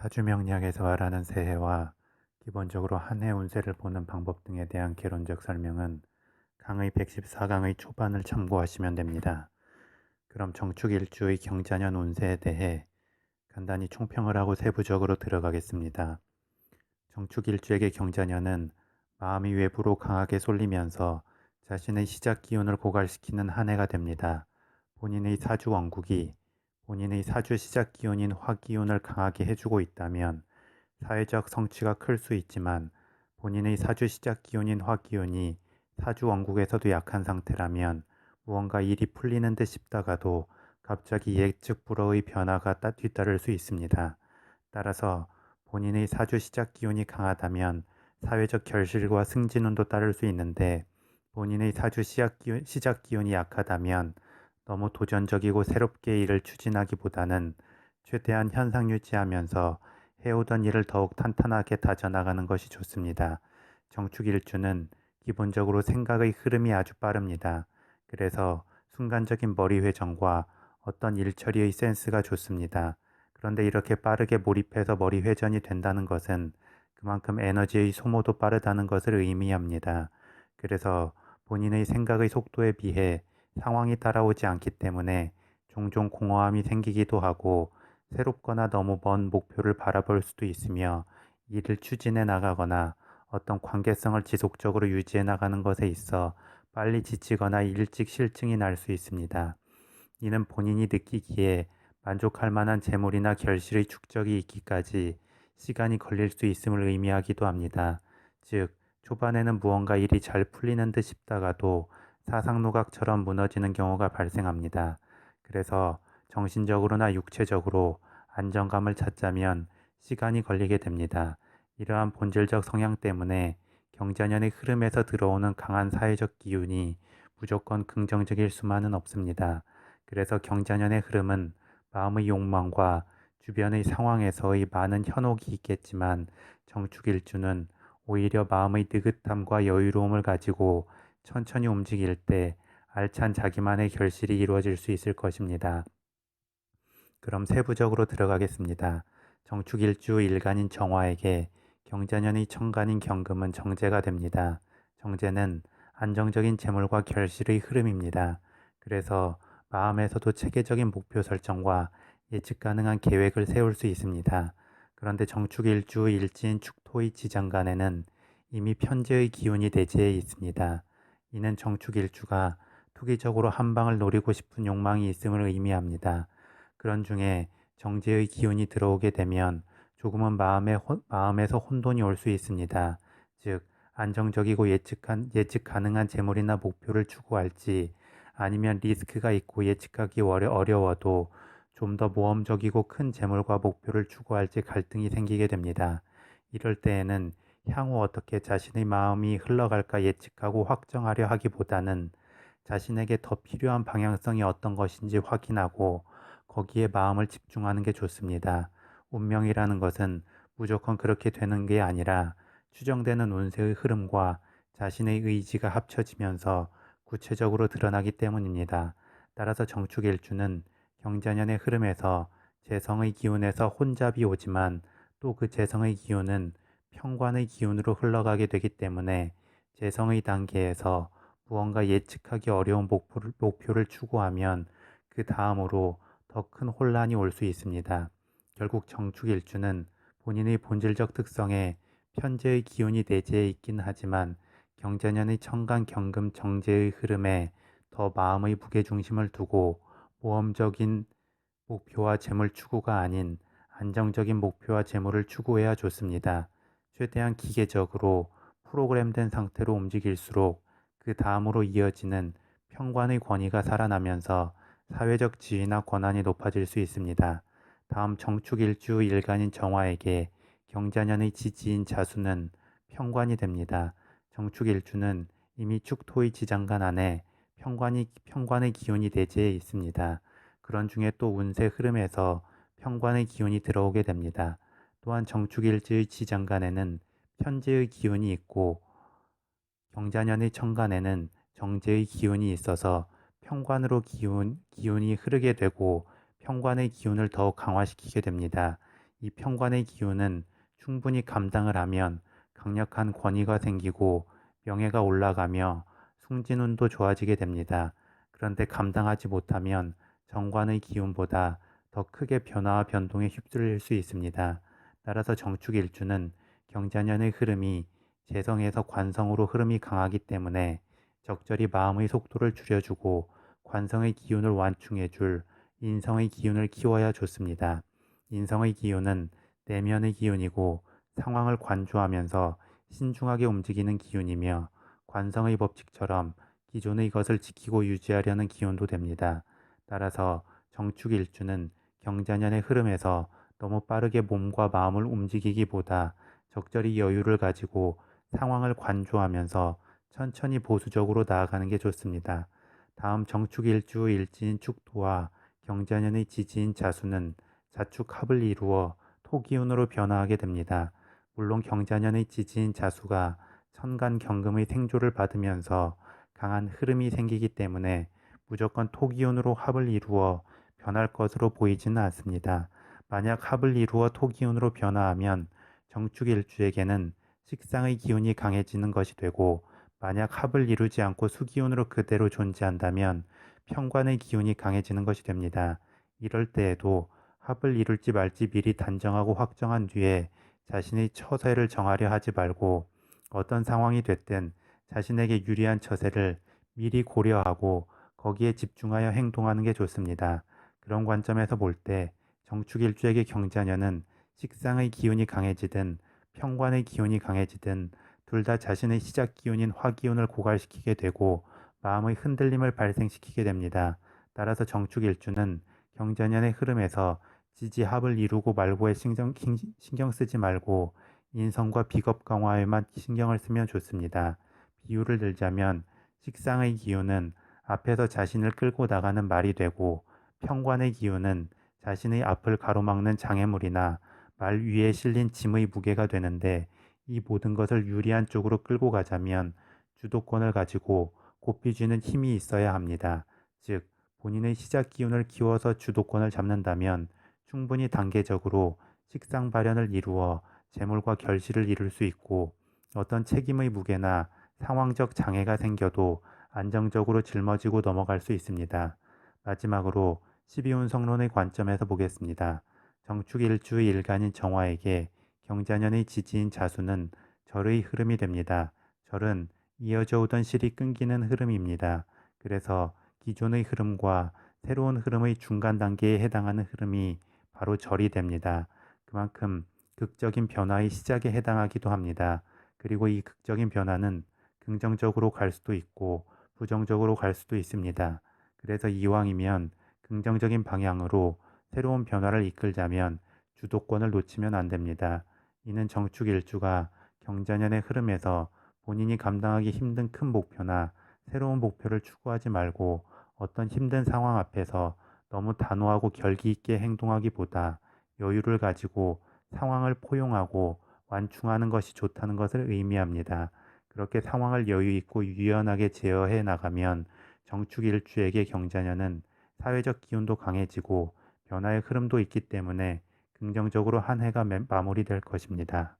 사주명리학에서 말하는 새해와 기본적으로 한 해 운세를 보는 방법 등에 대한 개론적 설명은 강의 114강의 초반을 참고하시면 됩니다. 그럼 정축일주의 경자년 운세에 대해 간단히 총평을 하고 세부적으로 들어가겠습니다. 정축일주에게 경자년은 마음이 외부로 강하게 쏠리면서 자신의 시작 기운을 고갈시키는 한 해가 됩니다. 본인의 사주 원국이 본인의 사주 시작 기운인 화기운을 강하게 해주고 있다면 사회적 성취가 클 수 있지만, 본인의 사주 시작 기운인 화기운이 사주 원국에서도 약한 상태라면 무언가 일이 풀리는 듯 싶다가도 갑자기 예측 불허의 변화가 뒤따를 수 있습니다. 따라서 본인의 사주 시작 기운이 강하다면 사회적 결실과 승진운도 따를 수 있는데, 본인의 사주 시작 기운이 약하다면 너무 도전적이고 새롭게 일을 추진하기보다는 최대한 현상 유지하면서 해오던 일을 더욱 탄탄하게 다져나가는 것이 좋습니다. 정축일주는 기본적으로 생각의 흐름이 아주 빠릅니다. 그래서 순간적인 머리 회전과 어떤 일 처리의 센스가 좋습니다. 그런데 이렇게 빠르게 몰입해서 머리 회전이 된다는 것은 그만큼 에너지의 소모도 빠르다는 것을 의미합니다. 그래서 본인의 생각의 속도에 비해 상황이 따라오지 않기 때문에 종종 공허함이 생기기도 하고, 새롭거나 너무 먼 목표를 바라볼 수도 있으며, 일을 추진해 나가거나 어떤 관계성을 지속적으로 유지해 나가는 것에 있어 빨리 지치거나 일찍 실증이 날 수 있습니다. 이는 본인이 느끼기에 만족할 만한 재물이나 결실의 축적이 있기까지 시간이 걸릴 수 있음을 의미하기도 합니다. 즉, 초반에는 무언가 일이 잘 풀리는 듯 싶다가도 사상노각처럼 무너지는 경우가 발생합니다. 그래서 정신적으로나 육체적으로 안정감을 찾자면 시간이 걸리게 됩니다. 이러한 본질적 성향 때문에 경자년의 흐름에서 들어오는 강한 사회적 기운이 무조건 긍정적일 수만은 없습니다. 그래서 경자년의 흐름은 마음의 욕망과 주변의 상황에서의 많은 현혹이 있겠지만, 정축일주는 오히려 마음의 느긋함과 여유로움을 가지고 천천히 움직일 때 알찬 자기만의 결실이 이루어질 수 있을 것입니다. 그럼 세부적으로 들어가겠습니다. 정축일주 일간인 정화에게 경자년의 천간인 경금은 정제가 됩니다. 정제는 안정적인 재물과 결실의 흐름입니다. 그래서 마음에서도 체계적인 목표 설정과 예측 가능한 계획을 세울 수 있습니다. 그런데 정축일주 일진 축토의 지장간에는 이미 편재의 기운이 내재해 있습니다. 이는 정축일주가 투기적으로 한 방을 노리고 싶은 욕망이 있음을 의미합니다. 그런 중에 정제의 기운이 들어오게 되면 조금은 마음에서 혼돈이 올 수 있습니다. 즉, 안정적이고 예측 가능한 재물이나 목표를 추구할지, 아니면 리스크가 있고 예측하기 어려워도 좀 더 모험적이고 큰 재물과 목표를 추구할지 갈등이 생기게 됩니다. 이럴 때에는 향후 어떻게 자신의 마음이 흘러갈까 예측하고 확정하려 하기보다는 자신에게 더 필요한 방향성이 어떤 것인지 확인하고 거기에 마음을 집중하는 게 좋습니다. 운명이라는 것은 무조건 그렇게 되는 게 아니라 추정되는 운세의 흐름과 자신의 의지가 합쳐지면서 구체적으로 드러나기 때문입니다. 따라서 정축일주는 경자년의 흐름에서 재성의 기운에서 혼잡이 오지만, 또 그 재성의 기운은 평관의 기운으로 흘러가게 되기 때문에 재성의 단계에서 무언가 예측하기 어려운 목표를 추구하면 그 다음으로 더 큰 혼란이 올 수 있습니다. 결국 정축일주는 본인의 본질적 특성에 편재의 기운이 내재해 있긴 하지만, 경자년의 천간 경금 정제의 흐름에 더 마음의 무게중심을 두고 모험적인 목표와 재물 추구가 아닌 안정적인 목표와 재물을 추구해야 좋습니다. 최대한 기계적으로 프로그램된 상태로 움직일수록 그 다음으로 이어지는 평관의 권위가 살아나면서 사회적 지위나 권한이 높아질 수 있습니다. 다음 정축일주 일간인 정화에게 경자년의 지지인 자수는 평관이 됩니다. 정축일주는 이미 축토의 지장간 안에 평관의 기운이 내재해 있습니다. 그런 중에 또 운세 흐름에서 평관의 기운이 들어오게 됩니다. 또한 정축일주의 지장간에는 편재의 기운이 있고 경자년의 천간에는 정제의 기운이 있어서 평관으로 기운이 흐르게 되고 평관의 기운을 더욱 강화시키게 됩니다. 이 편관의 기운은 충분히 감당을 하면 강력한 권위가 생기고 명예가 올라가며 승진운도 좋아지게 됩니다. 그런데 감당하지 못하면 정관의 기운보다 더 크게 변화와 변동에 휩쓸릴 수 있습니다. 따라서 정축일주는 경자년의 흐름이 재성에서 관성으로 흐름이 강하기 때문에 적절히 마음의 속도를 줄여주고 관성의 기운을 완충해줄 인성의 기운을 키워야 좋습니다. 인성의 기운은 내면의 기운이고 상황을 관조하면서 신중하게 움직이는 기운이며 관성의 법칙처럼 기존의 것을 지키고 유지하려는 기운도 됩니다. 따라서 정축일주는 경자년의 흐름에서 너무 빠르게 몸과 마음을 움직이기보다 적절히 여유를 가지고 상황을 관조하면서 천천히 보수적으로 나아가는 게 좋습니다. 다음 정축일주 일지인 축토와 경자년의 지지인 자수는 자축합을 이루어 토기운으로 변화하게 됩니다. 물론 경자년의 지지인 자수가 천간 경금의 생조를 받으면서 강한 흐름이 생기기 때문에 무조건 토기운으로 합을 이루어 변할 것으로 보이지는 않습니다. 만약 합을 이루어 토기운으로 변화하면 정축일주에게는 식상의 기운이 강해지는 것이 되고, 만약 합을 이루지 않고 수기운으로 그대로 존재한다면 편관의 기운이 강해지는 것이 됩니다. 이럴 때에도 합을 이룰지 말지 미리 단정하고 확정한 뒤에 자신의 처세를 정하려 하지 말고 어떤 상황이 됐든 자신에게 유리한 처세를 미리 고려하고 거기에 집중하여 행동하는 게 좋습니다. 그런 관점에서 볼 때 정축일주에게 경자년은 식상의 기운이 강해지든 편관의 기운이 강해지든 둘 다 자신의 시작 기운인 화기운을 고갈시키게 되고 마음의 흔들림을 발생시키게 됩니다. 따라서 정축일주는 경자년의 흐름에서 지지합을 이루고 말고에 신경 쓰지 말고 인성과 비겁 강화에만 신경을 쓰면 좋습니다. 비유를 들자면 식상의 기운은 앞에서 자신을 끌고 나가는 말이 되고, 편관의 기운은 자신의 앞을 가로막는 장애물이나 말 위에 실린 짐의 무게가 되는데, 이 모든 것을 유리한 쪽으로 끌고 가자면 주도권을 가지고 고삐 쥐는 힘이 있어야 합니다. 즉, 본인의 시작 기운을 키워서 주도권을 잡는다면 충분히 단계적으로 식상 발현을 이루어 재물과 결실을 이룰 수 있고, 어떤 책임의 무게나 상황적 장애가 생겨도 안정적으로 짊어지고 넘어갈 수 있습니다. 마지막으로 12운 성론의 관점에서 보겠습니다. 정축일주의 일간인 정화에게 경자년의 지지인 자수는 절의 흐름이 됩니다. 절은 이어져 오던 실이 끊기는 흐름입니다. 그래서 기존의 흐름과 새로운 흐름의 중간 단계에 해당하는 흐름이 바로 절이 됩니다. 그만큼 극적인 변화의 시작에 해당하기도 합니다. 그리고 이 극적인 변화는 긍정적으로 갈 수도 있고 부정적으로 갈 수도 있습니다. 그래서 이왕이면 긍정적인 방향으로 새로운 변화를 이끌자면 주도권을 놓치면 안 됩니다. 이는 정축일주가 경자년의 흐름에서 본인이 감당하기 힘든 큰 목표나 새로운 목표를 추구하지 말고 어떤 힘든 상황 앞에서 너무 단호하고 결기 있게 행동하기보다 여유를 가지고 상황을 포용하고 완충하는 것이 좋다는 것을 의미합니다. 그렇게 상황을 여유 있고 유연하게 제어해 나가면 정축일주에게 경자년은 사회적 기운도 강해지고 변화의 흐름도 있기 때문에 긍정적으로 한 해가 마무리될 것입니다.